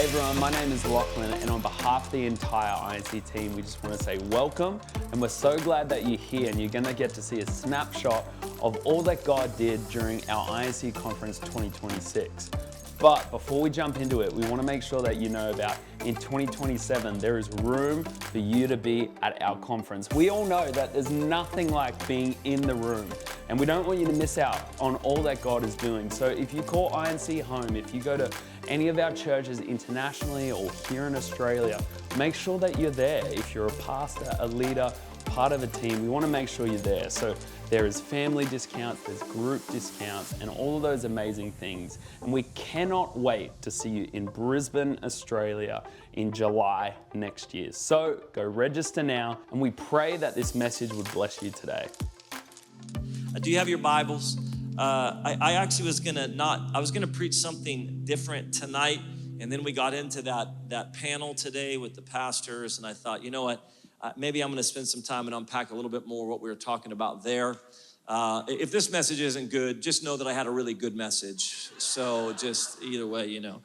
Hey everyone, my name is Lachlan, and on behalf of the entire INC team, we just want to say welcome, and we're so glad that you're here and you're going to get to see a snapshot of all that God did during our INC Conference 2026. But before we jump into it, we want to make sure that you know about in 2027, there is room for you to be at our conference. We all know that there's nothing like being in the room, and we don't want you to miss out on all that God is doing. So if you call INC home, if you go to any of our churches internationally or here in Australia, make sure that you're there. If you're a pastor, a leader, part of a team, we want to make sure you're there. So there is family discounts, there's group discounts, and all of those amazing things. And we cannot wait to see you in Brisbane, Australia in July next year. So go register now, and we pray that this message would bless you today. Do you have your Bibles? I actually was gonna preach something different tonight, and then we got into that panel today with the pastors, and I thought, you know what? Maybe I'm gonna spend some time and unpack a little bit more what we were talking about there. If this message isn't good, just know that I had a really good message. So just either way, you know.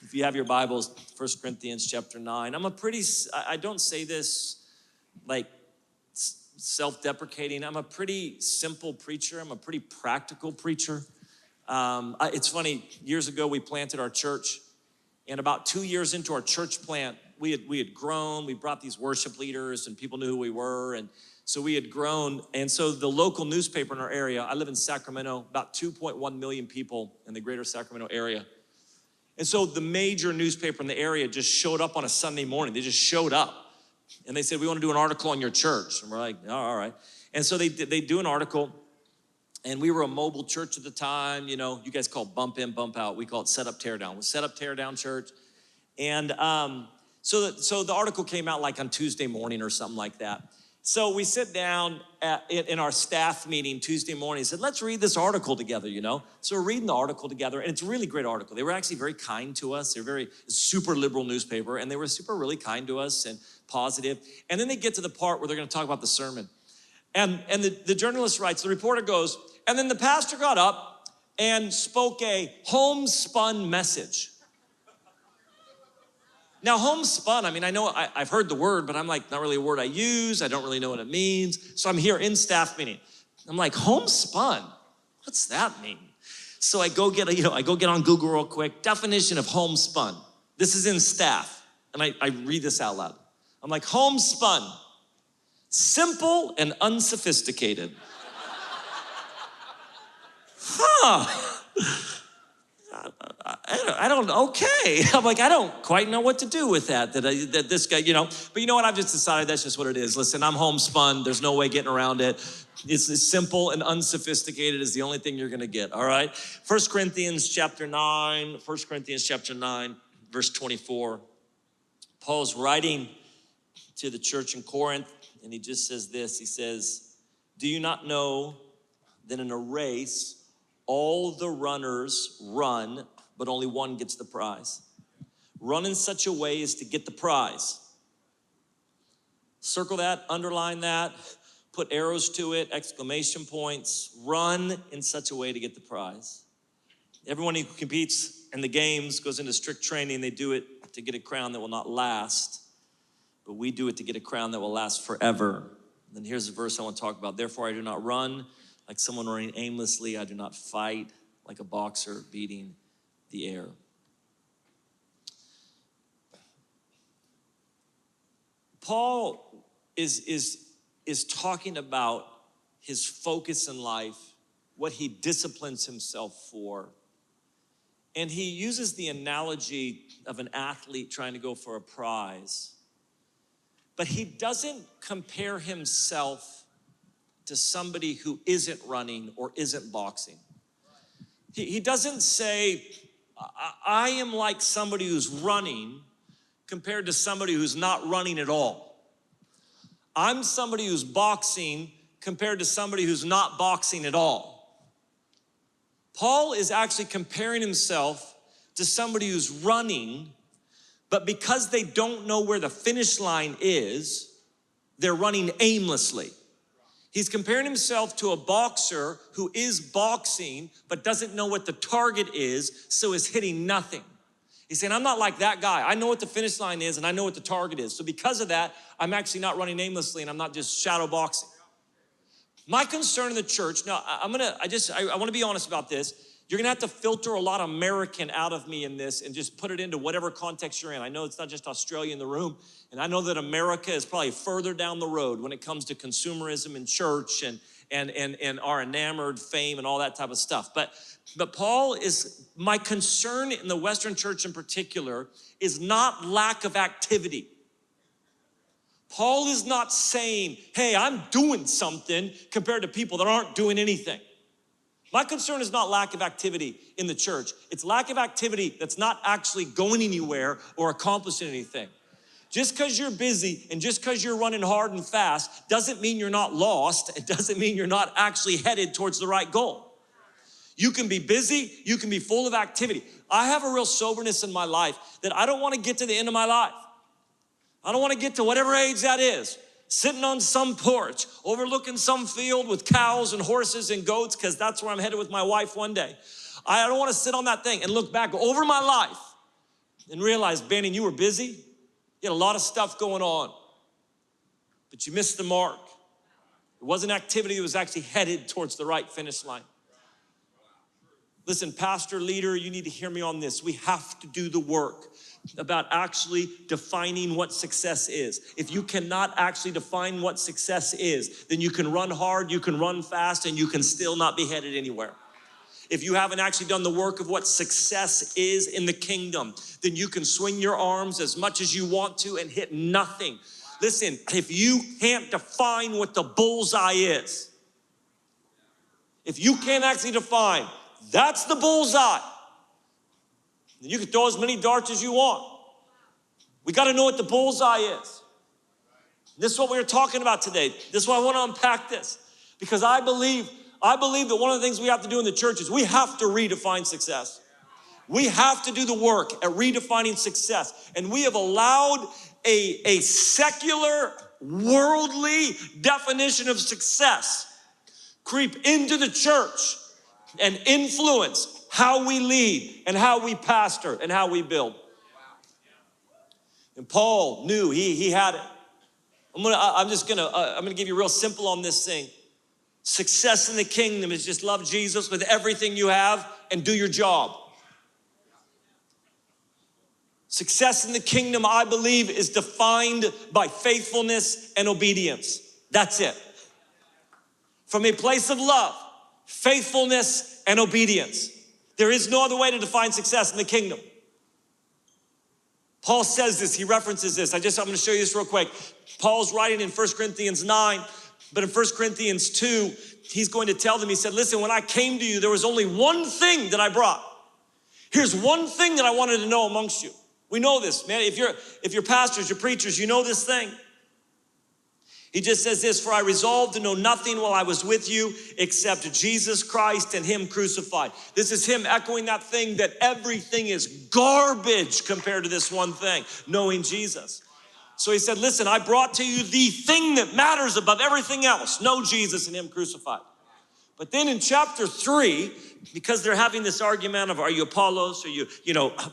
If you have your Bibles, 1 Corinthians chapter 9. I don't say this like self-deprecating. I'm a pretty simple preacher. I'm a pretty practical preacher. It's funny, years ago we planted our church, and about 2 years into our church plant, we had grown. We brought these worship leaders, and people knew who we were, and so we had grown. And so the local newspaper in our area, I live in Sacramento, about 2.1 million people in the greater Sacramento area. And so the major newspaper in the area just showed up on a Sunday morning. They just showed up, and they said, "We want to do an article on your church." And we're like, "Oh, all right." And so they do an article, and we were a mobile church at the time. You know, you guys call it bump in, bump out. We call it set up, tear down. We set up, tear down church. And so the article came out like on Tuesday morning or something like that. So we sit down in our staff meeting Tuesday morning and said, "Let's read this article together," you know? So we're reading the article together, and it's a really great article. They were actually very kind to us. They're very super liberal newspaper, and they were super really kind to us and positive. And then they get to the part where they're gonna talk about the sermon. And the journalist writes, the reporter goes, "And then the pastor got up and spoke a homespun message." Now, homespun, I mean, I know I've heard the word, but I'm like, not really a word I use. I don't really know what it means. So I'm here in staff meeting. I'm like, homespun? What's that mean? So I go get on Google real quick. Definition of homespun. This is in staff, and I read this out loud. I'm like, homespun, simple and unsophisticated. I don't, okay. I'm like, I don't quite know what to do with that this guy, you know. But you know what? I've just decided that's just what it is. Listen, I'm homespun. There's no way getting around it. It's as simple and unsophisticated is the only thing you're going to get, all right? 1 Corinthians chapter 9, verse 24. Paul's writing to the church in Corinth, and he just says this. He says, "Do you not know that in a race, all the runners run, but only one gets the prize? Run in such a way as to get the prize." Circle that, underline that, put arrows to it, exclamation points. Run in such a way to get the prize. Everyone who competes in the games goes into strict training. They do it to get a crown that will not last, but we do it to get a crown that will last forever. And then here's the verse I want to talk about. "Therefore I do not run like someone running aimlessly. I do not fight like a boxer beating the air." Paul is talking about his focus in life, what he disciplines himself for. And he uses the analogy of an athlete trying to go for a prize. But he doesn't compare himself to somebody who isn't running or isn't boxing. He doesn't say, "I am like somebody who's running compared to somebody who's not running at all. I'm somebody who's boxing compared to somebody who's not boxing at all." Paul is actually comparing himself to somebody who's running, but because they don't know where the finish line is, they're running aimlessly. He's comparing himself to a boxer who is boxing but doesn't know what the target is, so is hitting nothing. He's saying, I'm not like that guy. I know what the finish line is and I know what the target is. So because of that, I'm actually not running aimlessly and I'm not just shadow boxing. My concern in the church, now I want to be honest about this. You're gonna have to filter a lot of American out of me in this and just put it into whatever context you're in. I know it's not just Australia in the room, and I know that America is probably further down the road when it comes to consumerism in church and our enamored fame and all that type of stuff. But Paul is, my concern in the Western church in particular is not lack of activity. Paul is not saying, hey, I'm doing something compared to people that aren't doing anything. My concern is not lack of activity in the church. It's lack of activity that's not actually going anywhere or accomplishing anything. Just because you're busy and just because you're running hard and fast doesn't mean you're not lost. It doesn't mean you're not actually headed towards the right goal. You can be busy, you can be full of activity. I have a real soberness in my life that I don't want to get to the end of my life. I don't want to get to whatever age that is, sitting on some porch, overlooking some field with cows and horses and goats, because that's where I'm headed with my wife one day. I don't want to sit on that thing and look back over my life and realize, Bannon, you were busy. You had a lot of stuff going on, but you missed the mark. It wasn't activity that was actually headed towards the right finish line. Listen, pastor, leader, you need to hear me on this. We have to do the work about actually defining what success is. If you cannot actually define what success is, then you can run hard, you can run fast, and you can still not be headed anywhere. If you haven't actually done the work of what success is in the kingdom, then you can swing your arms as much as you want to and hit nothing. Listen, if you can't define what the bullseye is, if you can't actually define, that's the bullseye, you can throw as many darts as you want. We got to know what the bullseye is. This is what we were talking about today. This is why I want to unpack this, because I believe that one of the things we have to do in the church is we have to redefine success. We have to do the work at redefining success. And we have allowed a secular, worldly definition of success creep into the church and influence how we lead and how we pastor and how we build. And Paul knew he had it. I'm gonna give you real simple on this thing. Success in the kingdom is just love Jesus with everything you have and do your job. Success in the kingdom, I believe, is defined by faithfulness and obedience. That's it. From a place of love, faithfulness and obedience. There is no other way to define success in the kingdom. Paul says this, he references this. I'm going to show you this real quick. Paul's writing in 1 Corinthians 9, but in 1 Corinthians 2, he's going to tell them, he said, listen, when I came to you, there was only one thing that I brought. Here's one thing that I wanted to know amongst you. We know this, man. If you're pastors, you're preachers, you know this thing. He just says this, for I resolved to know nothing while I was with you except Jesus Christ and him crucified. This is him echoing that thing that everything is garbage compared to this one thing, knowing Jesus. So he said, listen, I brought to you the thing that matters above everything else, know Jesus and him crucified. But then in chapter 3, because they're having this argument of are you Apollos, or you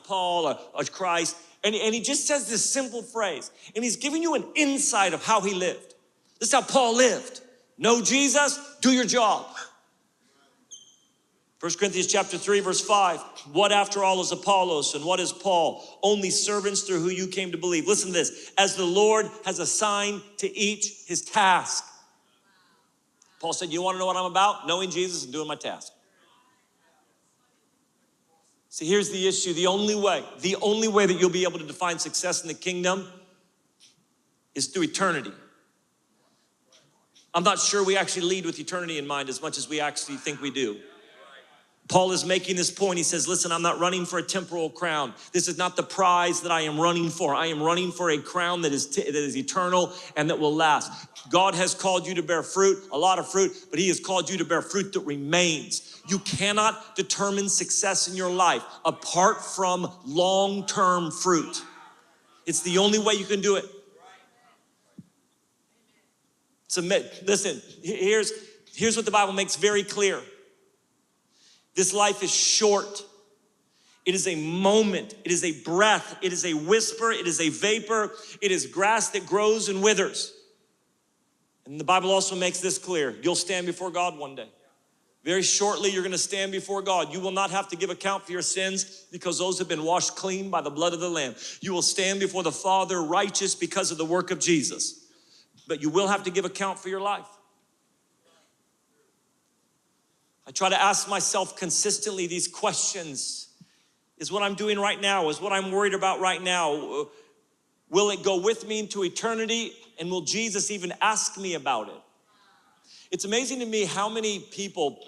Paul or Christ, and he just says this simple phrase, and he's giving you an insight of how he lived. This is how Paul lived. Know Jesus, do your job. 1 Corinthians chapter 3, verse 5. What after all is Apollos and what is Paul? Only servants through who you came to believe. Listen to this. As the Lord has assigned to each his task. Paul said, you want to know what I'm about? Knowing Jesus and doing my task. See, here's the issue. The only way that you'll be able to define success in the kingdom is through eternity. I'm not sure we actually lead with eternity in mind as much as we actually think we do. Paul is making this point. He says, listen, I'm not running for a temporal crown. This is not the prize that I am running for. I am running for a crown that is eternal and that will last. God has called you to bear fruit, a lot of fruit, but he has called you to bear fruit that remains. You cannot determine success in your life apart from long-term fruit. It's the only way you can do it. Submit. Listen, here's what the Bible makes very clear. This life is short. It is a moment. It is a breath. It is a whisper. It is a vapor. It is grass that grows and withers. And the Bible also makes this clear. You'll stand before God one day. Very shortly, you're going to stand before God. You will not have to give account for your sins because those have been washed clean by the blood of the Lamb. You will stand before the Father righteous because of the work of Jesus. But you will have to give account for your life. I try to ask myself consistently these questions. Is what I'm doing right now, is what I'm worried about right now, will it go with me into eternity? And will Jesus even ask me about it? It's amazing to me how many people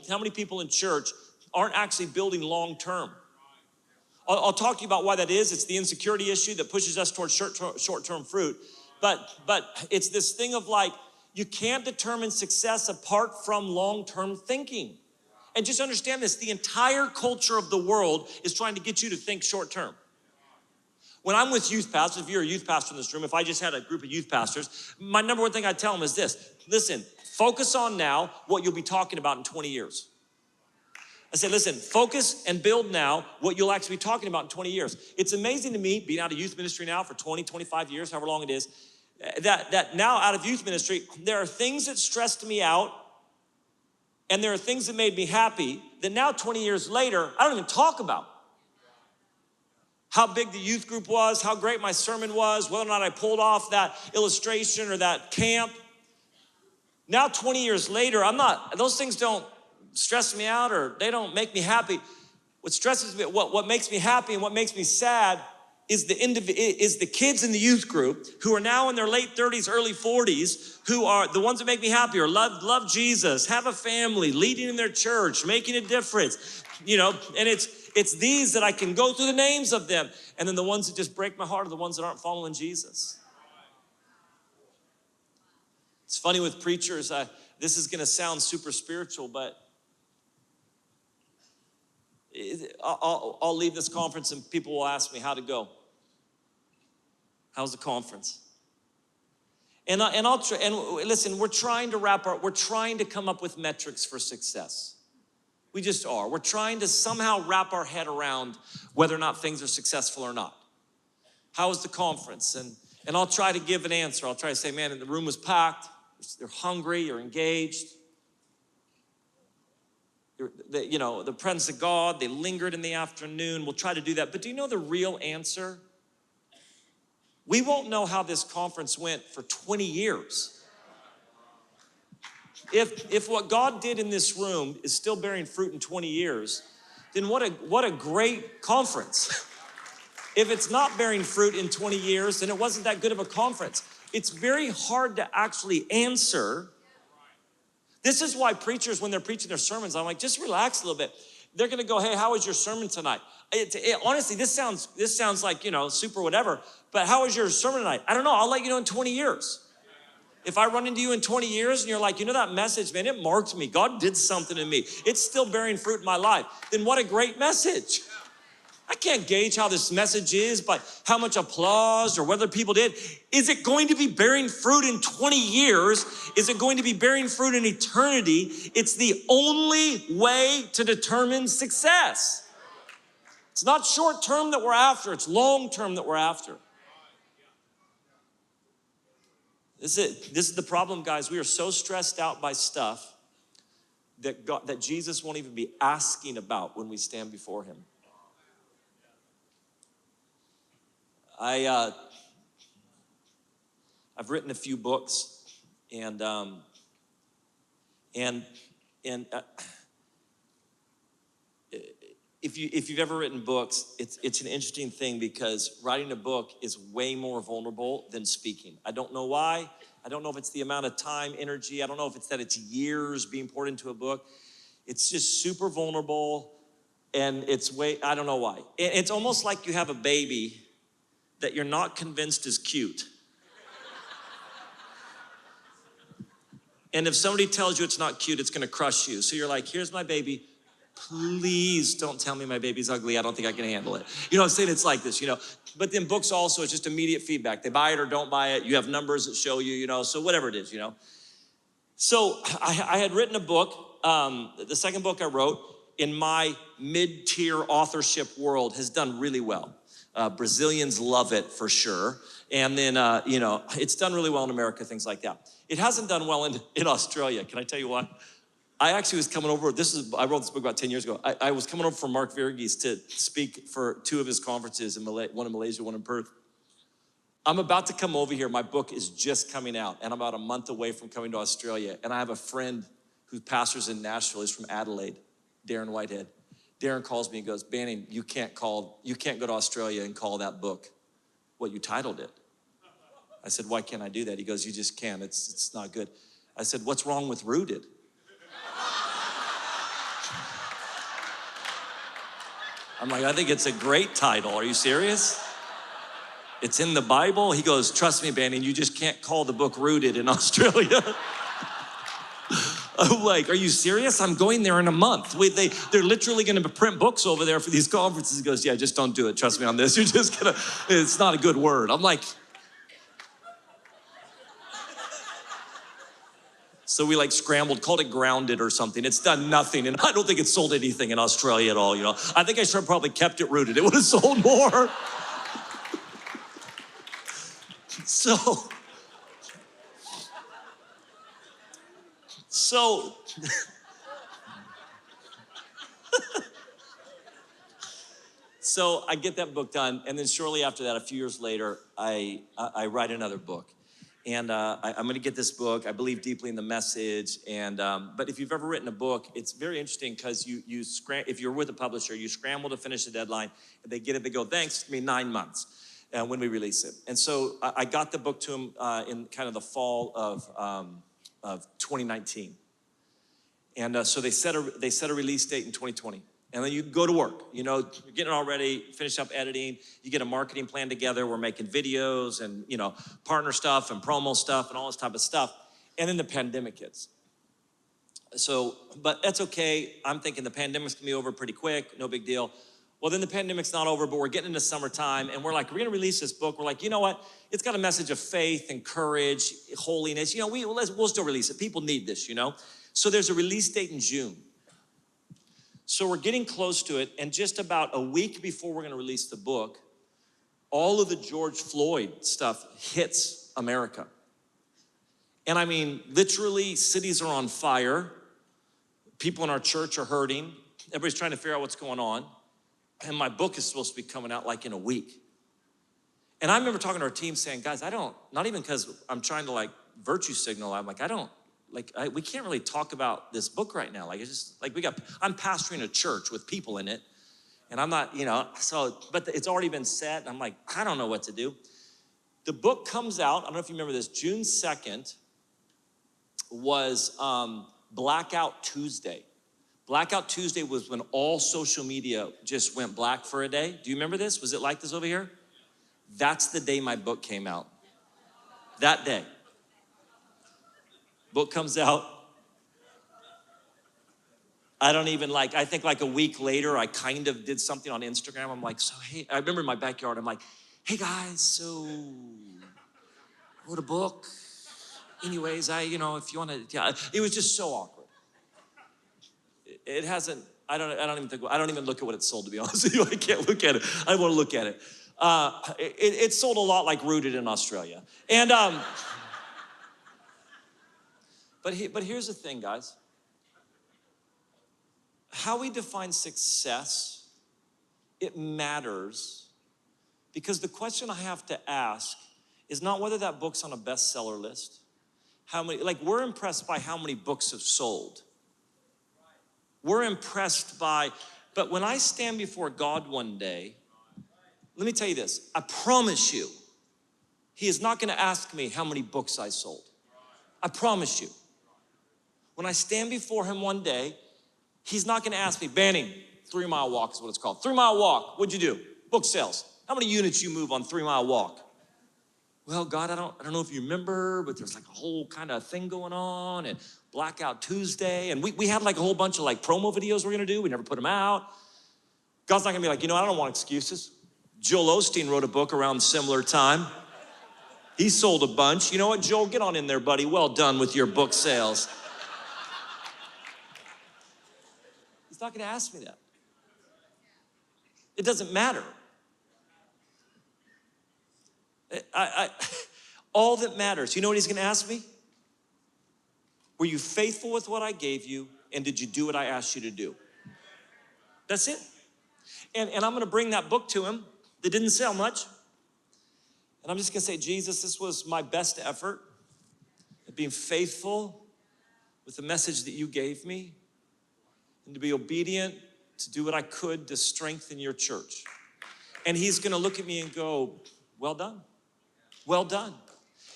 in church aren't actually building long term. I'll talk to you about why that is. It's the insecurity issue that pushes us towards short-term fruit. But it's this thing of like, you can't determine success apart from long-term thinking. And just understand this, the entire culture of the world is trying to get you to think short-term. When I'm with youth pastors, if you're a youth pastor in this room, if I just had a group of youth pastors, my number one thing I tell them is this: listen, focus on now what you'll be talking about in 20 years. I say, listen, focus and build now what you'll actually be talking about in 20 years. It's amazing to me, being out of youth ministry now for 20, 25 years, however long it is, that now out of youth ministry, there are things that stressed me out and there are things that made me happy that now 20 years later, I don't even talk about. How big the youth group was, how great my sermon was, whether or not I pulled off that illustration or that camp. Now 20 years later, those things don't stress me out or they don't make me happy. What stresses me, what makes me happy and what makes me sad is the kids in the youth group who are now in their late 30s, early 40s, who are the ones that make me happy or love Jesus, have a family, leading in their church, making a difference, and it's these that I can go through the names of them. And then the ones that just break my heart are the ones that aren't following Jesus. It's funny with preachers, this is gonna sound super spiritual, but I'll leave this conference and people will ask me how to go. How's the conference? And listen, we're trying to come up with metrics for success. We just are. We're trying to somehow wrap our head around whether or not things are successful or not. How was the conference? And I'll try to give an answer. I'll try to say, man, the room was packed. They're hungry, you're engaged. The presence of God, they lingered in the afternoon. We'll try to do that. But do you know the real answer? We won't know how this conference went for 20 years. If what God did in this room is still bearing fruit in 20 years, then what a great conference. If it's not bearing fruit in 20 years, then it wasn't that good of a conference. It's very hard to actually answer. This is why preachers, when they're preaching their sermons, I'm like, just relax a little bit. They're gonna go, hey, how was your sermon tonight? Honestly, this sounds like, super whatever, but how was your sermon tonight? I don't know, I'll let you know in 20 years. If I run into you in 20 years and you're like, that message, man, it marked me. God did something in me. It's still bearing fruit in my life. Then what a great message. I can't gauge how this message is by how much applause or whether people did. Is it going to be bearing fruit in 20 years? Is it going to be bearing fruit in eternity? It's the only way to determine success. It's not short term that we're after, it's long term that we're after. This is the problem, guys. We are so stressed out by stuff that Jesus won't even be asking about when we stand before him. I've written a few books, and if you've ever written books, it's an interesting thing because writing a book is way more vulnerable than speaking. I don't know why. I don't know if it's the amount of time, energy. I don't know if it's that it's years being poured into a book. It's just super vulnerable, and I don't know why. It's almost like you have a baby that you're not convinced is cute. And if somebody tells you it's not cute, it's gonna crush you. So you're like, here's my baby. Please don't tell me my baby's ugly. I don't think I can handle it. I'm saying? It's like this, But then books also, it's just immediate feedback. They buy it or don't buy it. You have numbers that show you, so whatever it is, So I had written a book. The second book I wrote, in my mid-tier authorship world has done really well. Brazilians love it for sure. And then, it's done really well in America, things like that. It hasn't done well in Australia. Can I tell you why? I actually was coming over, I wrote this book about 10 years ago. I was coming over from Mark Verghese to speak for 2 of his conferences, one in Malaysia, one in Perth. I'm about to come over here. My book is just coming out, and I'm about a month away from coming to Australia. And I have a friend who pastors in Nashville. He's from Adelaide, Darren Whitehead. Darren calls me and goes, Banning, you can't go to Australia and call that book what you titled it. I said, why can't I do that? He goes, you just can't, it's not good. I said, what's wrong with Rooted? I'm like, I think it's a great title. Are you serious? It's in the Bible. He goes, trust me, Banning, you just can't call the book Rooted in Australia. I'm like, are you serious? I'm going there in a month. They're literally gonna print books over there for these conferences. He goes, yeah, just don't do it. Trust me on this. You're just gonna, it's not a good word. I'm like, so we scrambled, called it Grounded or something. It's done nothing, and I don't think it's sold anything in Australia at all, I think I should have probably kept it Rooted. It would have sold more. So I get that book done, and then shortly after that, a few years later, I write another book. And I'm gonna get this book. I believe deeply in the message. And but if you've ever written a book, it's very interesting because if you're with a publisher, you scramble to finish the deadline, and they get it, they go, thanks, give me 9 months when we release it. And so I got the book to him in kind of the fall of 2019. And so they set a release date in 2020. And then you go to work, you're getting it all ready, finish up editing, you get a marketing plan together, we're making videos and, partner stuff and promo stuff and all this type of stuff. And then the pandemic hits. So, but that's okay. I'm thinking the pandemic's gonna be over pretty quick, no big deal. Well, then the pandemic's not over, but we're getting into summertime and we're gonna release this book. We're like, you know what? It's got a message of faith and courage, holiness. We'll still release it. People need this, So there's a release date in June. So we're getting close to it, and just about a week before we're gonna release the book, all of the George Floyd stuff hits America. And I mean, literally, cities are on fire. People in our church are hurting. Everybody's trying to figure out what's going on. And my book is supposed to be coming out in a week. And I remember talking to our team saying, guys, not even because I'm trying to virtue signal, I'm like, we can't really talk about this book right now. I'm pastoring a church with people in it, and I'm not, but it's already been set. And I'm like, I don't know what to do. The book comes out, I don't know if you remember this, June 2nd was Blackout Tuesday. Blackout Tuesday was when all social media just went black for a day. Do you remember this? Was it like this over here? That's the day my book came out. That day. Book comes out. I don't even I think a week later, I kind of did something on Instagram. I'm like, so hey, I remember in my backyard, I'm like, hey guys, so I wrote a book. Anyways, if you want to, yeah, it was just so awkward. It hasn't, I don't even look at what it sold, to be honest with you. I can't look at it. I want to look at it. It sold a lot like Rooted in Australia. And, But here's the thing, guys. How we define success, it matters, because the question I have to ask is not whether that book's on a bestseller list. We're impressed by how many books have sold. We're impressed by, but when I stand before God one day, let me tell you this, I promise you, He is not gonna ask me how many books I sold. I promise you. When I stand before Him one day, He's not gonna ask me, Banning, 3 Mile Walk is what it's called. 3 Mile Walk, what'd you do? Book sales. How many units you move on 3 Mile Walk? Well, God, I don't know if you remember, but there's a whole kind of thing going on, and Blackout Tuesday, and we had a whole bunch of promo videos we're gonna do. We never put them out. God's not gonna be I don't want excuses. Joel Osteen wrote a book around similar time. He sold a bunch. You know what, Joel, get on in there, buddy. Well done with your book sales. He's not gonna ask me that. It doesn't matter. All that matters, you know what he's gonna ask me? Were you faithful with what I gave you, and did you do what I asked you to do? That's it. And I'm gonna bring that book to him that didn't sell much. And I'm just gonna say, Jesus, this was my best effort at being faithful with the message that you gave me, and to be obedient, to do what I could to strengthen your church. And he's gonna look at me and go, well done, well done.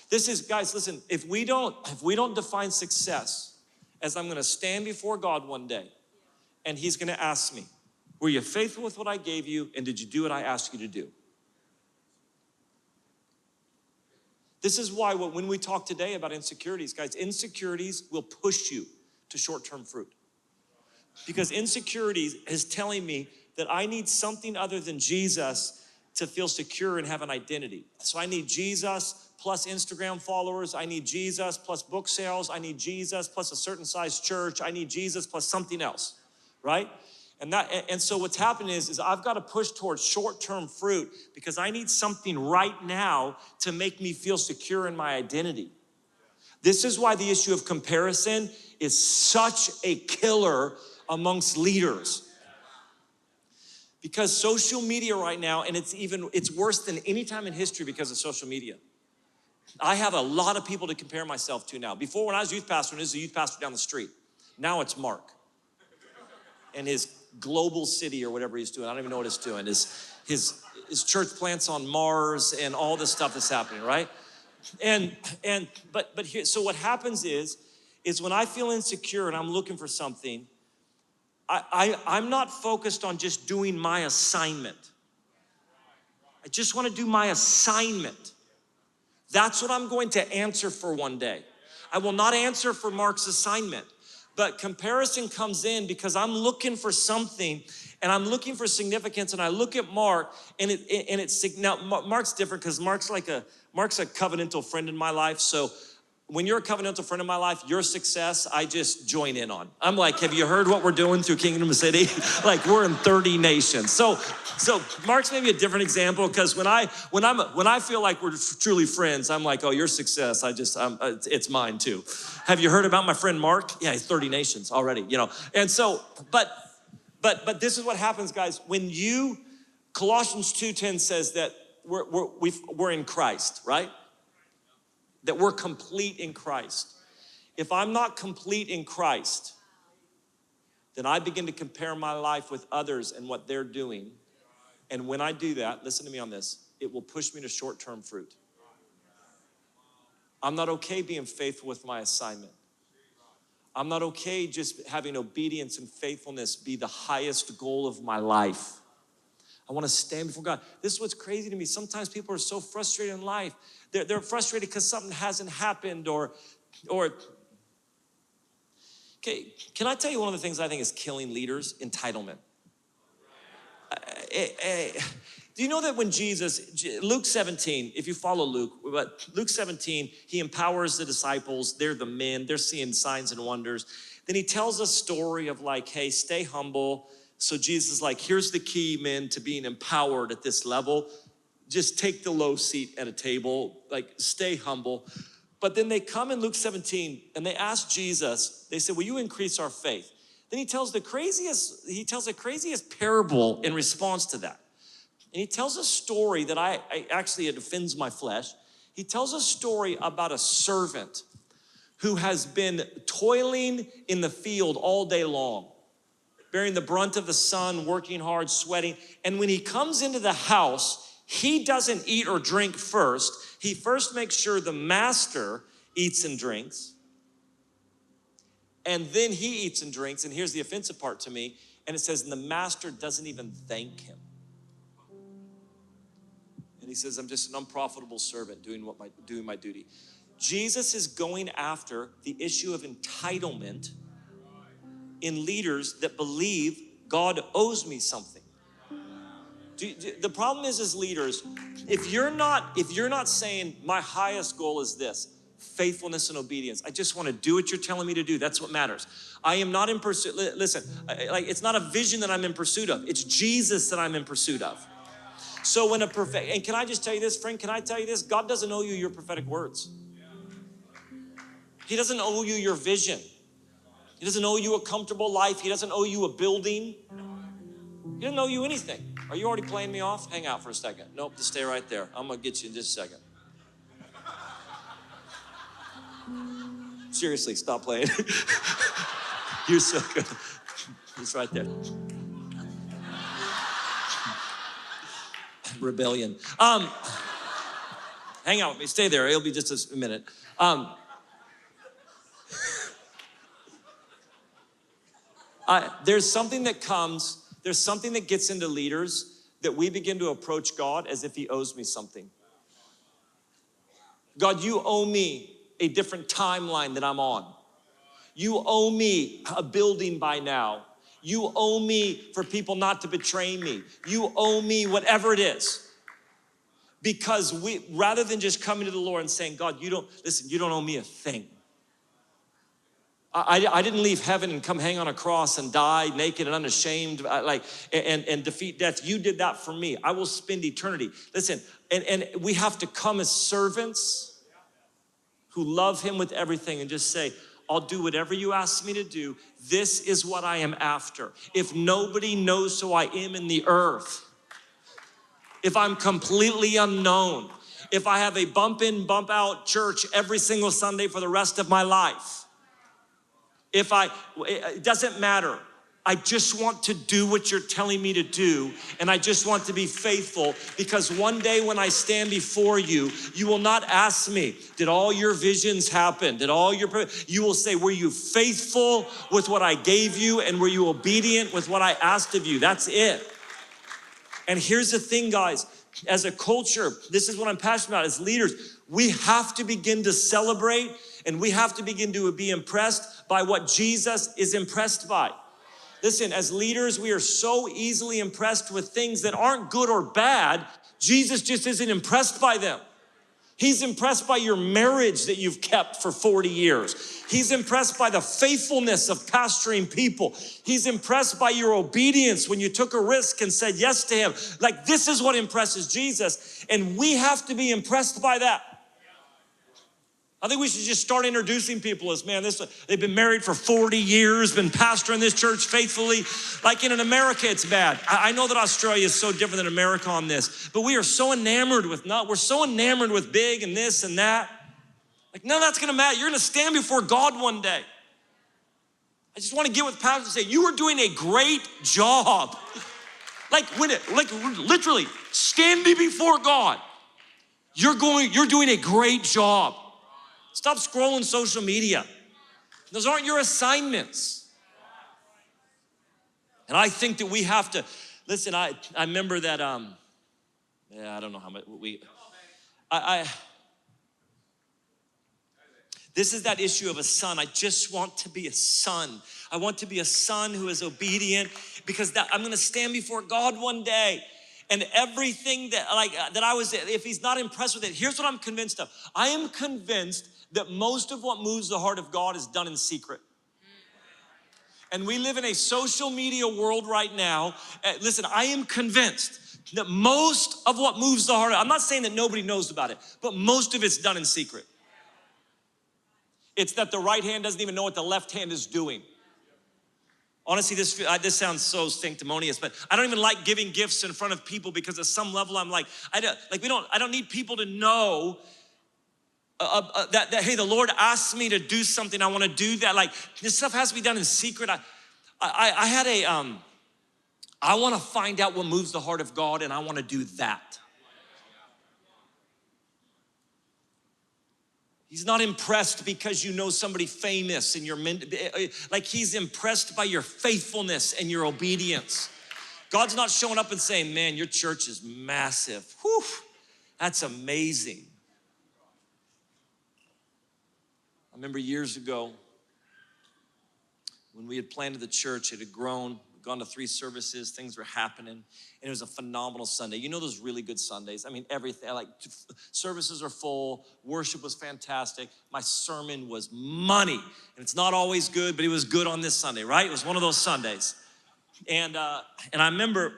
This is, guys, listen, if we don't define success as I'm gonna stand before God one day, and he's gonna ask me, were you faithful with what I gave you, and did you do what I asked you to do? This is why when we talk today about insecurities, guys, insecurities will push you to short-term fruit. Because insecurities is telling me that I need something other than Jesus to feel secure and have an identity. So I need Jesus plus Instagram followers. I need Jesus plus book sales. I need Jesus plus a certain size church. I need Jesus plus something else, right? And so what's happening is I've got to push towards short-term fruit because I need something right now to make me feel secure in my identity. This is why the issue of comparison is such a killer amongst leaders. Because social media right now, and it's worse than any time in history because of social media. I have a lot of people to compare myself to now. Before, when I was youth pastor, and this is a youth pastor down the street. Now it's Mark and his global city or whatever he's doing. I don't even know what he's doing. His church plants on Mars and all this stuff that's happening, right? But here, so what happens is when I feel insecure and I'm looking for something, I'm not focused on just doing my assignment. I just want to do my assignment. That's what I'm going to answer for one day. I will not answer for Mark's assignment. But comparison comes in because I'm looking for something and I'm looking for significance, and I look at Mark and it's now Mark's different because Mark's a covenantal friend in my life. So when you're a covenantal friend in my life, your success, I just join in on. I'm like, have you heard what we're doing through Kingdom City? Like, we're in 30 nations. So Mark's maybe a different example because when I feel like we're truly friends, I'm like, oh, your success, it's mine too. Have you heard about my friend Mark? Yeah, he's 30 nations already, you know. And so, but this is what happens, guys. When Colossians 2:10 says that we're in Christ, right? That we're complete in Christ. If I'm not complete in Christ, then I begin to compare my life with others and what they're doing. And when I do that, listen to me on this, it will push me to short-term fruit. I'm not okay being faithful with my assignment. I'm not okay just having obedience and faithfulness be the highest goal of my life. I want to stand before God. This is what's crazy to me. Sometimes people are so frustrated in life. They're frustrated because something hasn't happened or. Okay, can I tell you one of the things I think is killing leaders? Entitlement. Do you know that when Luke 17, if you follow Luke, but Luke 17, he empowers the disciples. They're the men. They're seeing signs and wonders. Then he tells a story of like, hey, stay humble. So Jesus is like, here's the key, men, to being empowered at this level. Just take the low seat at a table, like stay humble. But then they come in Luke 17 and they ask Jesus, they say, will you increase our faith? Then he tells the craziest parable in response to that. And he tells a story that it offends my flesh. He tells a story about a servant who has been toiling in the field all day long, bearing the brunt of the sun, working hard, sweating. And when he comes into the house, he doesn't eat or drink first. He first makes sure the master eats and drinks. And then he eats and drinks. And here's the offensive part to me. And it says, and the master doesn't even thank him. And he says, I'm just an unprofitable servant doing my duty. Jesus is going after the issue of entitlement in leaders that believe God owes me something. The problem is, as leaders, if you're not saying my highest goal is this, faithfulness and obedience. I just want to do what you're telling me to do. That's what matters. I am not in pursuit. Listen, like it's not a vision that I'm in pursuit of. It's Jesus that I'm in pursuit of. So when and can I just tell you this, friend? Can I tell you this? God doesn't owe you your prophetic words. He doesn't owe you your vision. He doesn't owe you a comfortable life. He doesn't owe you a building. He doesn't owe you anything. Are you already playing me off? Hang out for a second. Nope, just stay right there. I'm gonna get you in just a second. Seriously, stop playing. You're so good. It's right there. Rebellion. Hang out with me. Stay there. It'll be just a minute. There's something that gets into leaders that we begin to approach God as if he owes me something. God, you owe me a different timeline that I'm on. You owe me a building by now. You owe me for people not to betray me. You owe me whatever it is. Because rather than just coming to the Lord and saying, God, you don't owe me a thing. I didn't leave heaven and come hang on a cross and die naked and unashamed, and defeat death. You did that for me. I will spend eternity. Listen, and we have to come as servants who love him with everything and just say, I'll do whatever you ask me to do. This is what I am after. If nobody knows who I am in the earth, if I'm completely unknown, if I have a bump in, bump out church every single Sunday for the rest of my life, it doesn't matter. I just want to do what you're telling me to do, and I just want to be faithful, because one day when I stand before you, you will not ask me, did all your visions happen? You will say, were you faithful with what I gave you, and were you obedient with what I asked of you? That's it. And here's the thing, guys, as a culture, this is what I'm passionate about. As leaders, we have to begin to celebrate, and we have to begin to be impressed by what Jesus is impressed by. Listen, as leaders, we are so easily impressed with things that aren't good or bad. Jesus just isn't impressed by them. He's impressed by your marriage that you've kept for 40 years. He's impressed by the faithfulness of pastoring people. He's impressed by your obedience when you took a risk and said yes to him. Like, this is what impresses Jesus, and we have to be impressed by that. I think we should just start introducing people as, man, they've been married for 40 years, been pastoring this church faithfully. Like in America, it's bad. I know that Australia is so different than America on this, but we are so enamored with we're so enamored with big and this and that. Like, none of that's gonna matter. You're gonna stand before God one day. I just wanna get with pastors and say, you are doing a great job. Literally, standing before God, you're doing a great job. Stop scrolling social media. Those aren't your assignments. And I think that we have to, listen, I remember that, I don't know how much this is that issue of a son. I just want to be a son. I want to be a son who is obedient, because I'm gonna stand before God one day. And everything that I was, if he's not impressed with it, here's what I'm convinced of. I am convinced that most of what moves the heart of God is done in secret. And we live in a social media world right now. Listen, I am convinced that most of what moves the heart, I'm not saying that nobody knows about it, but most of it's done in secret. It's that the right hand doesn't even know what the left hand is doing. Honestly, this sounds so sanctimonious, but I don't even like giving gifts in front of people, because at some level I'm like, I don't need people to know that hey, the Lord asked me to do something. I want to do that. Like, this stuff has to be done in secret. I want to find out what moves the heart of God, and I want to do that. He's not impressed because you know somebody famous and he's impressed by your faithfulness and your obedience. God's not showing up and saying, man, your church is massive. Whew, that's amazing. I remember years ago when we had planted the church, it had grown gone to 3 services, things were happening, and it was a phenomenal Sunday. You know those really good Sundays? I mean, everything, like services are full, worship was fantastic, my sermon was money. And it's not always good, but it was good on this Sunday, right? It was one of those Sundays. And I remember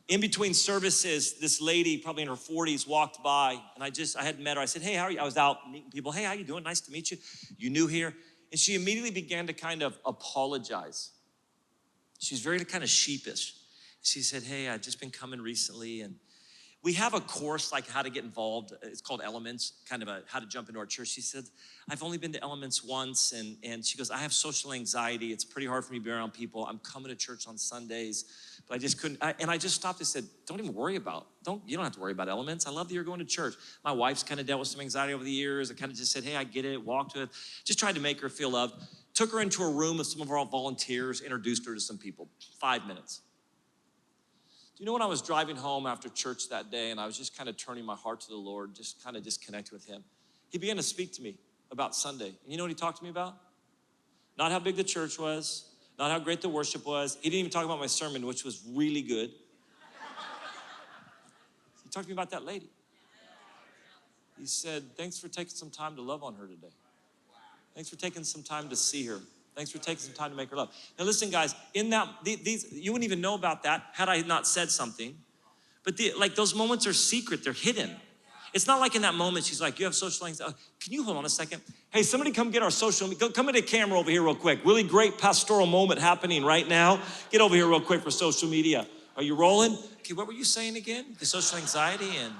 in between services, this lady, probably in her 40s, walked by, and I had met her. I said, hey, how are you? I was out meeting people. Hey, how you doing? Nice to meet you. You new here? And she immediately began to kind of apologize. She's very kind of sheepish. She said, hey, I've just been coming recently, and we have a course like how to get involved. It's called Elements, kind of how to jump into our church. She said, I've only been to Elements once, and she goes, I have social anxiety. It's pretty hard for me to be around people. I'm coming to church on Sundays, but I just couldn't. And I just stopped and said, don't even worry about, you don't have to worry about Elements. I love that you're going to church. My wife's kind of dealt with some anxiety over the years. I kind of just said, hey, I get it, walked with, just tried to make her feel loved. Took her into a room with some of our volunteers, introduced her to some people, 5 minutes. Do you know when I was driving home after church that day and I was just kind of turning my heart to the Lord, just kind of disconnect with him, he began to speak to me about Sunday. And you know what he talked to me about? Not how big the church was, not how great the worship was. He didn't even talk about my sermon, which was really good. He talked to me about that lady. He said, thanks for taking some time to love on her today. Thanks for taking some time to see her. Thanks for taking some time to make her love. Now listen, guys, in that, you wouldn't even know about that had I not said something. But like those moments are secret, they're hidden. It's not like in that moment, she's like, you have social anxiety. Can you hold on a second? Hey, somebody come get our social, come into camera over here real quick. Really great pastoral moment happening right now. Get over here real quick for social media. Are you rolling? Okay, what were you saying again? The social anxiety and...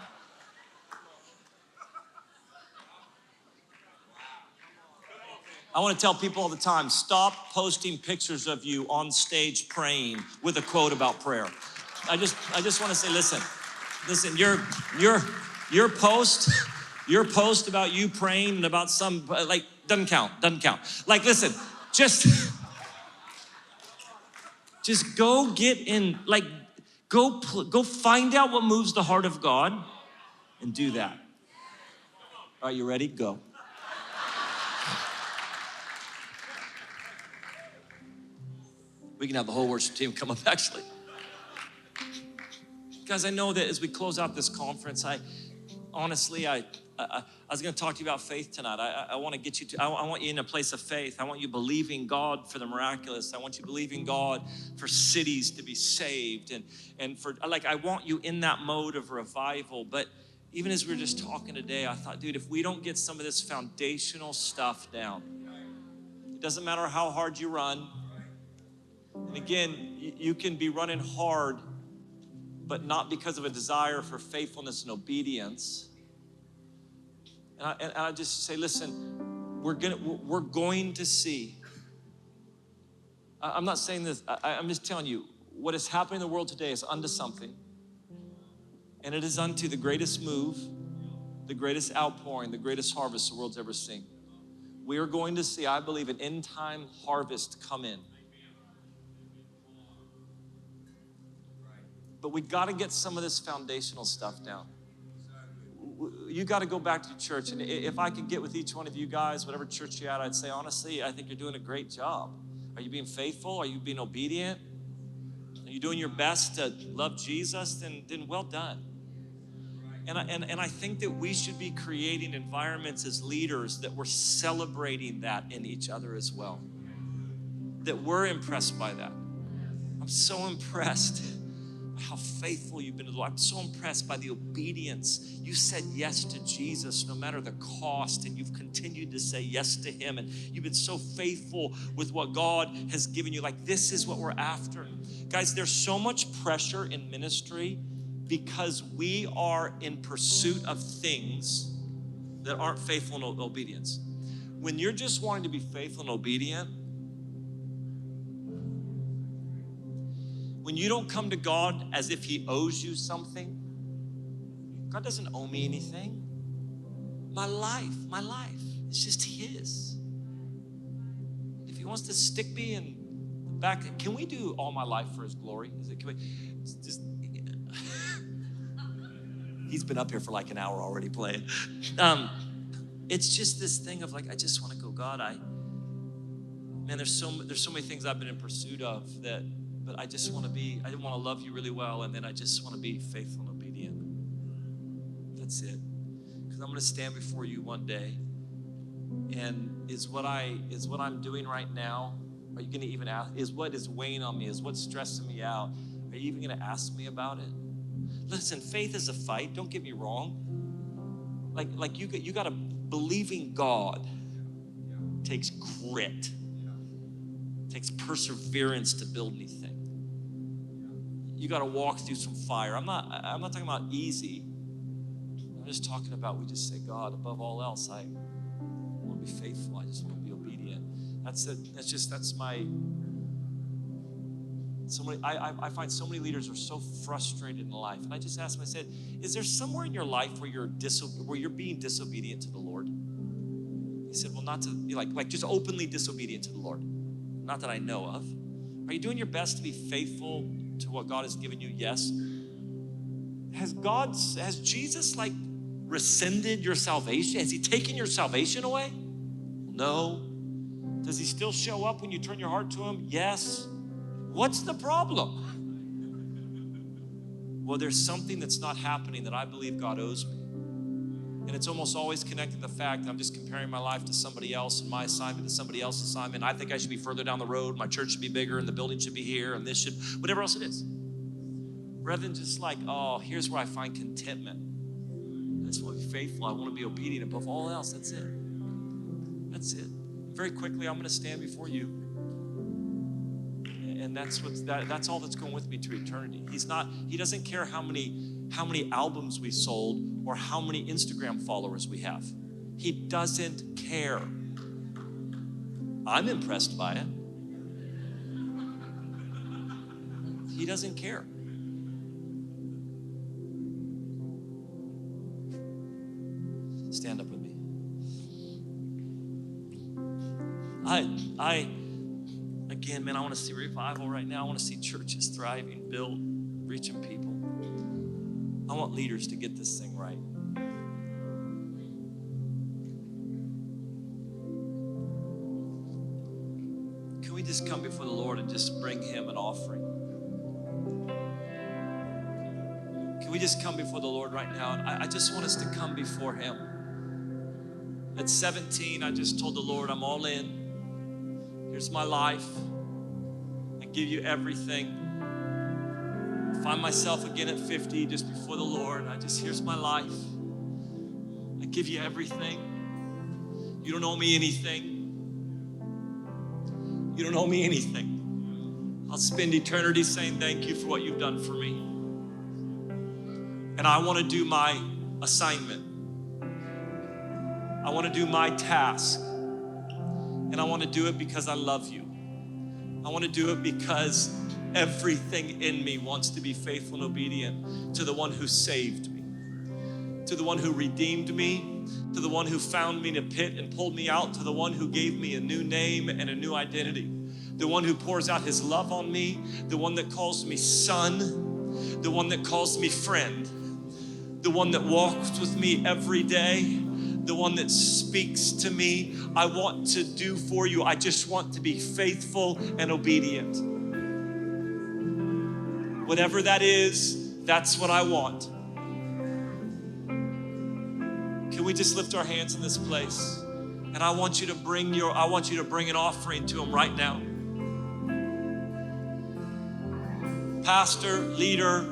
I want to tell people all the time, stop posting pictures of you on stage praying with a quote about prayer. I just want to say, listen, your post about you praying and about some, like, doesn't count. Like, listen, just go get in, like, go find out what moves the heart of God and do that. All right, you ready? Go. We can have the whole worship team come up, actually. Guys, I know that as we close out this conference, I was going to talk to you about faith tonight. I want to get you to, I want you in a place of faith. I want you believing God for the miraculous. I want you believing God for cities to be saved. And for, like, I want you in that mode of revival. But even as we were just talking today, I thought, dude, if we don't get some of this foundational stuff down, it doesn't matter how hard you run. And again, you can be running hard, but not because of a desire for faithfulness and obedience. And I just say, listen, we're going to see. I'm not saying this, I'm just telling you, what is happening in the world today is unto something. And it is unto the greatest move, the greatest outpouring, the greatest harvest the world's ever seen. We are going to see, I believe, an end time harvest come in. But we got to get some of this foundational stuff down. You got to go back to church. And if I could get with each one of you guys, whatever church you're at, I'd say, honestly, I think you're doing a great job. Are you being faithful? Are you being obedient? Are you doing your best to love Jesus? Then well done. And I think that we should be creating environments as leaders that we're celebrating that in each other as well. That we're impressed by that. I'm so impressed how faithful you've been to the Lord. I'm so impressed by the obedience. You said yes to Jesus no matter the cost, and you've continued to say yes to him, and you've been so faithful with what God has given you. Like, this is what we're after. Guys, there's so much pressure in ministry because we are in pursuit of things that aren't faithful in obedience. When you're just wanting to be faithful and obedient, when you don't come to God as if he owes you something, God doesn't owe me anything. My life, it's just his. If he wants to stick me in the back, can we do all my life for his glory? He's been up here for like an hour already playing. It's just this thing of like, I just want to go, God, man, there's so many things I've been in pursuit of that but I want to love you really well, and then I just want to be faithful and obedient. That's it. Because I'm going to stand before you one day, and is what I'm doing right now, are you going to even ask, is what is weighing on me, is what's stressing me out, are you even going to ask me about it? Listen, faith is a fight, don't get me wrong. Like you got to believing God takes grit, takes perseverance to build anything. You got to walk through some fire. I'm not talking about easy. I'm just talking about, we just say, God, above all else, I want to be faithful. I just want to be obedient. That's it. I find so many leaders are so frustrated in life. And I just asked him, I said, is there somewhere in your life where you're being disobedient to the Lord? He said, well, not to, like just openly disobedient to the Lord. Not that I know of. Are you doing your best to be faithful to what God has given you? Yes. Has Jesus rescinded your salvation? Has he taken your salvation away? No. Does he still show up when you turn your heart to him? Yes. What's the problem? Well, there's something that's not happening that I believe God owes me. And it's almost always connected to the fact that I'm just comparing my life to somebody else and my assignment to somebody else's assignment. I think I should be further down the road. My church should be bigger and the building should be here and this should, whatever else it is. Rather than just here's where I find contentment. I just want to be faithful. I want to be obedient above all else. That's it. That's it. Very quickly, I'm going to stand before you. And that's all that's going with me to eternity. He doesn't care how many albums we sold or how many Instagram followers we have. He doesn't care. I'm impressed by it. He doesn't care. Stand up with me. Again, man, I want to see revival right now. I want to see churches thriving, built, reaching people. I want leaders to get this thing right. Can we just come before the Lord and just bring him an offering? Can we just come before the Lord right now? And I just want us to come before him. At 17, I just told the Lord, I'm all in. Here's my life. I give you everything. Find myself again at 50, just before the Lord. Here's my life. I give you everything. You don't owe me anything. You don't owe me anything. I'll spend eternity saying thank you for what you've done for me. And I want to do my assignment. I want to do my task. And I want to do it because I love you. I want to do it because everything in me wants to be faithful and obedient to the one who saved me, to the one who redeemed me, to the one who found me in a pit and pulled me out, to the one who gave me a new name and a new identity, the one who pours out his love on me, the one that calls me son, the one that calls me friend, the one that walks with me every day, the one that speaks to me. I want to do for you. I just want to be faithful and obedient. Whatever that is, that's what I want. Can we just lift our hands in this place? And I want you to bring an offering to him right now. Pastor, leader,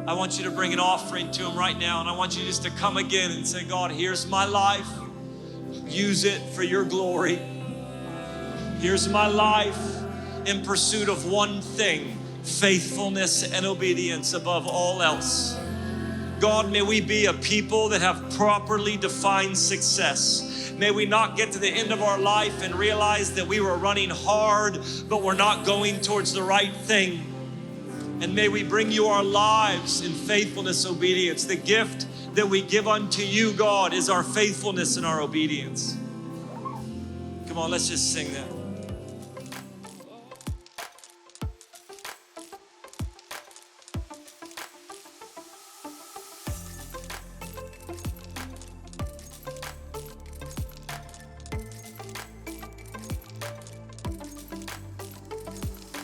I want you to bring an offering to him right now. And I want you just to come again and say, God, here's my life. Use it for your glory. Here's my life in pursuit of one thing, faithfulness and obedience above all else. God, may we be a people that have properly defined success. May we not get to the end of our life and realize that we were running hard, but we're not going towards the right thing. And may we bring you our lives in faithfulness, obedience. The gift that we give unto you, God, is our faithfulness and our obedience. Come on, let's just sing that.